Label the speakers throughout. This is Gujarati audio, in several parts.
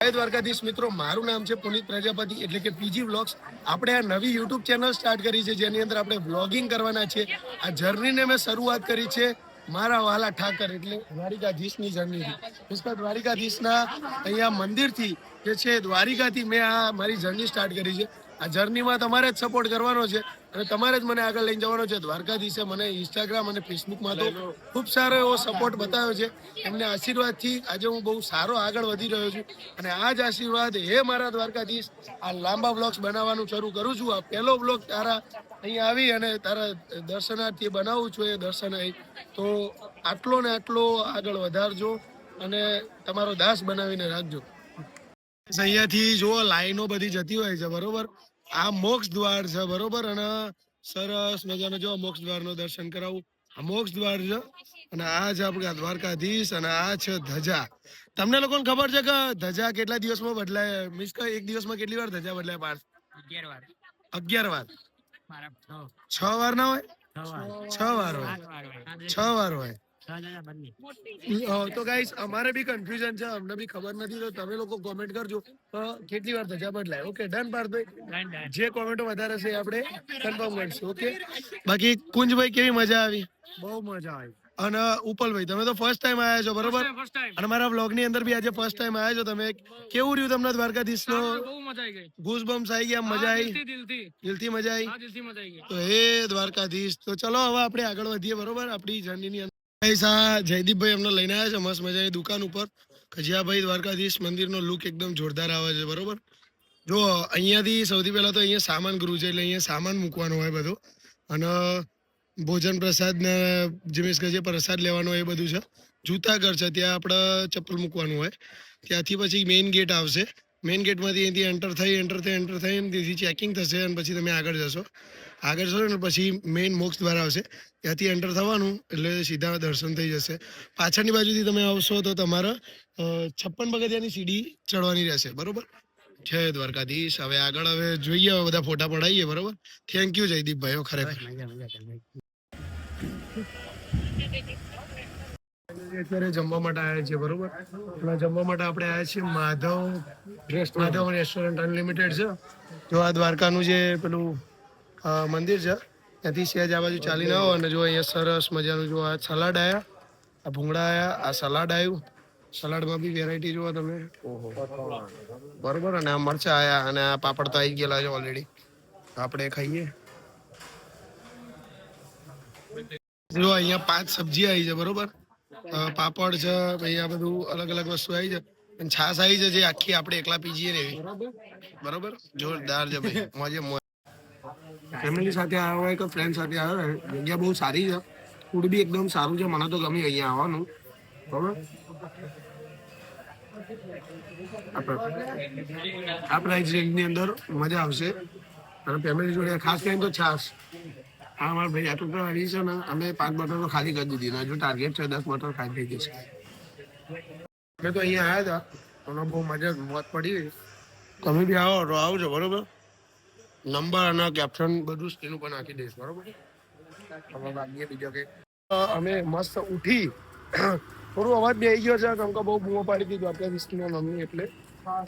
Speaker 1: જય દ્વારકાધીશ મિત્રો, મારું નામ છે પુનિત પ્રજાપતિ એટલે કે પીજી વ્લોગ્સ. આપણે આ નવી યુટ્યુબ ચેનલ સ્ટાર્ટ કરી છે જેની અંદર આપણે વ્લોગિંગ કરવાના છે. આ જર્નીને મેં શરૂઆત કરી છે મારા વાલા ઠાકર એટલે દ્વારિકાધીશની જર્નીથી. મિસ્ટર દ્વારિકાધીશના અહીંયા મંદિરથી જે છે દ્વારિકાથી મેં આ મારી જર્ની સ્ટાર્ટ કરી છે. આ જર્નીમાં તમારે જ સપોર્ટ કરવાનો છે અને તમારે જ મને આગળ લઈને જવાનો છે. દ્વારકાધીશે મને ઇન્સ્ટાગ્રામ અને ફેસબુકમાં તો ખૂબ સારો એવો સપોર્ટ બતાવ્યો છે. એમના આશીર્વાદથી આજે હું બહુ સારો આગળ વધી રહ્યો છું અને આ જ આશીર્વાદ હે મારા દ્વારકાધીશ આ લાંબા વ્લોગ્સ બનાવવાનું શરૂ કરું છું. આ પહેલો વ્લોગ તારા અહીંયા આવી અને તારા દર્શનાર્થી બનાવું છું એ દર્શન તો આટલો ને આટલો આગળ વધારજો અને તમારો દાસ બનાવીને રાખજો. અહીંયાથી જો લાઈનો બધી જતી હોય છે બરોબર. આ મોક્ષ દ્વાર છે બરોબર અને સરસ મજાનો જો મોક્ષ દ્વારનો દર્શન કરાવું. આ મોક્ષ દ્વાર છે અને આ છે આપણા દ્વારકાધીશ અને આ છે ધજા. તમને લોકોને ખબર છે કે ધજા કેટલા દિવસમાં બદલાય? મીન્સ કે એક દિવસમાં કેટલી વાર ધજા બદલાય? 11 વાર. 6 વાર ના હોય? 6 વાર હોય. 6 વાર હોય. તો ગાઈસ અમારે બી કન્ફ્યુઝન છે, અમને બી ખબર નથી, તો તમે લોકો કોમેન્ટ કરજો કેટલી વાર ધજા બદલાય. ઓકે ડન પાર્થભાઈ, જે કોમેન્ટો વધારે છે આપણે કન્ફર્મ કરીશું. ઓકે બાકી કુંજભાઈ કેવી મજા આવી?
Speaker 2: બહુ મજા આવી.
Speaker 1: અને ઉપલભાઈ તમે તો ફર્સ્ટ ટાઈમ આવ્યા છો બરોબર અને મારા વ્લોગ ની અંદર બી આજે ફર્સ્ટ ટાઈમ આવ્યા છો તમે. કેવું રહ્યું તમને દ્વારકાધીશ નો? ગૂઝ બમ્સ આવી ગયા? મજા આવી? દિલથી મજા આવી? તો હે દ્વારકાધીશ. તો ચલો હવે આપણે આગળ વધીએ બરોબર આપણી જર્ની ની અંદર. જયદીપભાઈ અમને લઈને આવ્યા છે મસ્ત મજાની દુકાન ઉપર. ખજિયાભાઈ દ્વારકાધીશ મંદિરનો લુક એકદમ જોરદાર આવે છે બરોબર. જો અહીંયાથી સૌથી પહેલા તો અહીંયા સામાન ગૃહ છે એટલે અહીંયા સામાન મૂકવાનો હોય બધો અને ભોજન પ્રસાદ ને જે પ્રસાદ લેવાનો હોય એ બધું છે. જૂતા ઘર છે ત્યાં આપણે ચપ્પલ મૂકવાનું હોય. ત્યાંથી પછી મેઇન ગેટ આવશે. મેઇન ગેટમાંથી અહીંથી એન્ટર થઈને ત્યાંથી ચેકિંગ થશે અને પછી તમે આગળ જશો ને પછી મેઇન મોક્ષ દ્વાર આવશે. ત્યાંથી એન્ટર થવાનું એટલે સીધા દર્શન થઈ જશે. પાછળની બાજુથી તમે આવશો તો તમારે 56 પગથિયાની સીડી ચડવાની રહેશે બરોબર. જય દ્વારકાધીશ. હવે આગળ હવે જોઈએ, હવે બધા ફોટા પડાવીએ બરોબર. થેન્ક યુ જયદીપભાઈ ખરેખર. અત્યારે જમવા માટે આવ્યા છીએ બરોબર. જમવા માટે આપણે આવ્યા છીએ માધવ રેસ્ટોરન્ટ અનલિમિટેડ છે. જો આ દ્વારકાનું જે પેલું મંદિર છે ત્યાંથી સહેજ આ બાજુ ચાલીને આવો અને જો અહીંયા સરસ મજાનું જો આ સલાડ આવ્યા, આ ભૂંગળા આવ્યા, આ સલાડ આવ્યું. સલાડમાં બી વેરાયટી જુઓ તમે. ઓહો બરોબર. અને આ મરચા આવ્યા અને આ પાપડ તો આવી ગયેલા છે ઓલરેડી. આપણે ખાઈએ. જો અહીંયા 5 સબ્જી આવી છે બરોબર. પાપડ છે, પછી આ બધું અલગ અલગ વસ્તુ આવી છે અને છાશ આવી છે જે આખી આપણે એકલા પી જઈએ ને એવી બરોબર. જોરદાર છે ભાઈ. મોજે મોજ. ફેમિલી સાથે આવ્યો હોય કે ફ્રેન્ડ સાથે આવ્યો હોય, જગ્યા બહુ સારી છે. ફૂડ બી એકદમ સારું છે. મને તો ગમે અહીંયા આવવાનું બરોબર. આ પ્રાઇસ રેન્જની અંદર મજા આવશે અને ફેમિલી જોડે ખાસ કરીને તો છાશ. હા મારા ભાઈ આટલું તો આવી છે ને અમે 5 બોટલ તો ખાલી કરી દીધી ને હજુ ટાર્ગેટ છે 10 બોટલ ખાલી થઈ જશે. અમે તો અહીંયા આવ્યા હતા મને બહુ મજા મોજ પડી. તમે બી આવો તો આવજો બરોબર. નંબર અને કેપ્શન બધું સ્ક્રીન ઉપર નાખી દઈશ બરોબર. બીજો કે અમે મસ્ત ઉઠી થોડું અવાજ બે આવી ગયો છે કેમ કે બહુ બૂમો પાડી દીધું આપણે વિસ્કીના મમ્મી એટલે.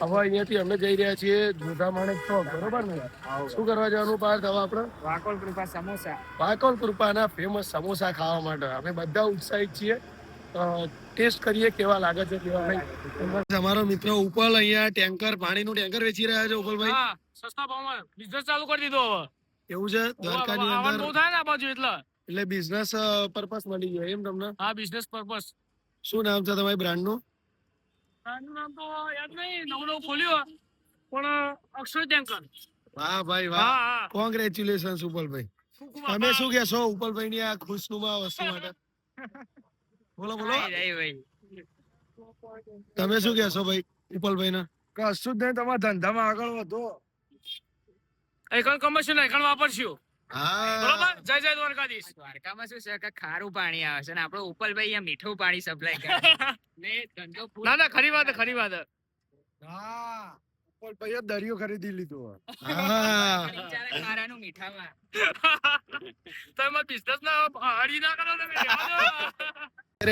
Speaker 1: હવે અહીંયાથી અમે જઈ રહ્યા છીએ જોધા માણેક ચોક બરોબર ને. શું કરવા જવાનું પાર્થ? હવે આપણે વાકોલ કૃપાના ફેમસ સમોસા ખાવા માટે અમે બધા ઉત્સાહિત છીએ. ટેસ્ટ કરીએ કેવા લાગે છે કેવા નહીં. અમારો મિત્ર ઉપલ અહીંયા ટેન્કર પાણીનું ટેન્કર વેચી રહ્યા છે. ઉપલભાઈ
Speaker 2: સસ્તા ભાવમાં બિઝનેસ ચાલુ કરી દીધો હવે.
Speaker 1: એવું છે દ્વારકાની અંદર
Speaker 2: બહુ થાય ને આ બાજુ
Speaker 1: એટલે બિઝનેસ પર્પસ મળી ગયો એમ તમને?
Speaker 2: હા બિઝનેસ પર્પસ.
Speaker 1: શું નામ છે તમારી બ્રાન્ડનું?
Speaker 2: બ્રાન્ડનું નામ તો યાદ નહીં, નવું ખોલ્યું પણ અક્ષય ટેન્કર.
Speaker 1: વાહ ભાઈ વાહ. કોંગ્રેચ્યુલેશન ઉપલભાઈ. તમે શું કહેશો ઉપલભાઈ ની આ ખુશનુમા વસ્તુ માટે? બોલો બોલો. તમે શું કહેશો ભાઈ ઉપલભાઈ ના?
Speaker 2: કશું જ નહીં, તમારા ધંધામાં આગળ વધો. એકણ કમર્શિયલ એકણ વાપરશું. બરોબર. જય જય દ્વારકાધીશ.
Speaker 3: દ્વારકામાં શું છે કે ખારું પાણી આવે છે ને આપણો ઉપલભાઈ અહીંયા મીઠું પાણી સપ્લાય કરે ને ધંધો.
Speaker 2: ના ખરી વાત ખરી વાત.
Speaker 1: હા ઉપલભાઈ દરિયો ખરીદી લીધો.
Speaker 3: ખારાનું મીઠામાં
Speaker 2: તો એમાં બિઝનેસ ના હળી ના કરો તમે.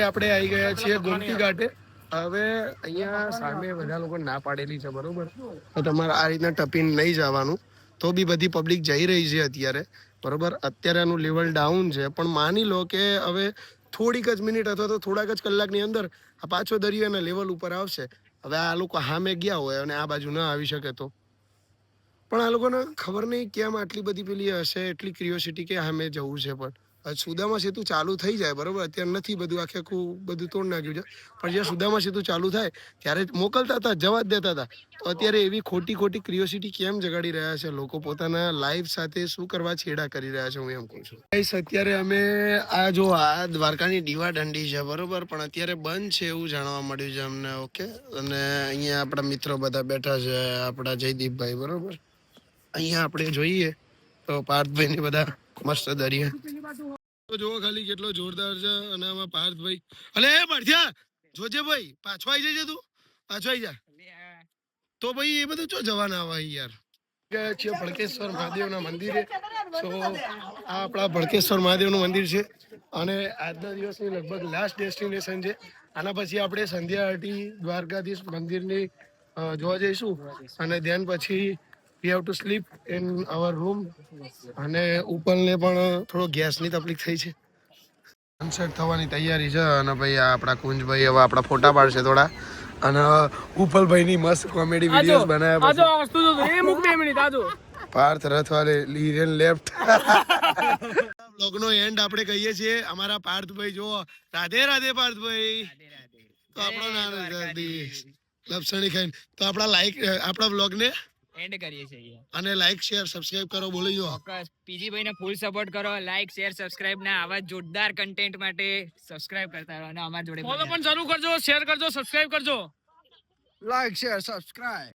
Speaker 1: આપણે આવી ગયા છીએ ગોમતી ઘાટે હવે અહીંયા સામે બધા લોકો ના પાડેલી છે બરોબર, તો તમારે આ રીતના ટપીને નહીં જવાનું. તો બી બધી પબ્લિક જઈ રહી છે અત્યારે બરોબર. અત્યારે આનું લેવલ ડાઉન છે, પણ માની લો કે હવે થોડીક જ મિનિટ અથવા તો થોડાક જ કલાકની અંદર આ પાછો દરિયો એના લેવલ ઉપર આવશે. હવે આ લોકો સામે ગયા હોય અને આ બાજુ ના આવી શકે તો, પણ આ લોકોને ખબર નહીં કેમ આટલી બધી પેલી હશે એટલી ક્રિયોસિટી કે સામે જવું છે. પણ સુદામા સેતુ ચાલુ થઈ જાય બરોબર, અત્યારે નથી, બધું આખે આખું બધું તોડ નાખ્યું છે, પણ જ્યાં સુદામા સેતુ ચાલુ થાય ત્યારે જ મોકલતા હતા, જવા જ દેતા હતા. તો અત્યારે એવી ખોટી ક્રિયોસિટી કેમ જગાડી રહ્યા છે લોકો પોતાના લાઈફ સાથે, શું કરવા છેડા કરી રહ્યા છે, હું એમ કહું છું. ગાઈસ, અત્યારે અમે આ દ્વારકાની દીવા દંડી છે બરોબર, પણ અત્યારે બંધ છે એવું જાણવા મળ્યું છે અમને. ઓકે, અને અહીંયા આપણા મિત્રો બધા બેઠા છે, આપણા જયદીપભાઈ બરોબર. અહીંયા આપણે જોઈએ તો પાર્થભાઈ ને બધા મસ્ત દરિયા જોવો ખાલી કેટલો જોરદાર છે. અને આમાં પાર્થભાઈ, અલે બળ્યા જોજે ભાઈ, પાછો આવી જજે તું, પાછો આવી જા. તો ભાઈ એ બધું ચો જવાના આવા યાર. ગયા છીએ ભડકેશ્વર મહાદેવના મંદિરે. તો આ આપણા ભડકેશ્વર મહાદેવનું મંદિર છે અને આજના દિવસની લગભગ લાસ્ટ ડેસ્ટિનેશન છે. આના પછી આપણે સંધ્યા આરતી દ્વારકાધીશ મંદિરની જોવા જઈશું, અને ધ્યાન પછી we have to sleep in our room. અને ઉપરને પણ થોડો ગેસની તકલીફ થઈ છે. સનસેટ થવાની તૈયારી છે અને ભાઈ આ આપણા કુંજભાઈ હવે આપણા ફોટા પાડશે થોડા, અને ઉપલભાઈની મસ્ત કોમેડી વિડીયોઝ બનાવ્યા
Speaker 2: આજો આ વસ્તુ જો એ મૂક 2 મિનિટ આજો.
Speaker 1: પાર્થ રથવાલે લીરેન લેફ્ટ. બ્લોગનો એન્ડ આપણે કહીએ છીએ. અમારા પાર્થભાઈ જો, રાધે રાધે પાર્થભાઈ. તો આપણો નાનો જગદીશ લપસણી ખાઈને તો આપણા બ્લોગને
Speaker 3: એન્ડ કરીએ છીએ.
Speaker 1: અને લાઈક શેર સબસ્ક્રાઇબ કરો, બોલી દો.
Speaker 3: ચોક્કસ પીજી ભાઈ ને ફૂલ સપોર્ટ કરો, લાઈક શેર સબસ્ક્રાઇબ ના આવા જોરદાર કન્ટેન્ટ માટે સબસ્ક્રાઇબ કરતા રહો અને અમારા જોડે
Speaker 2: ફોલો પણ જરૂર કરજો, શેર કરજો, સબસ્ક્રાઇબ કરજો.
Speaker 1: Like share subscribe.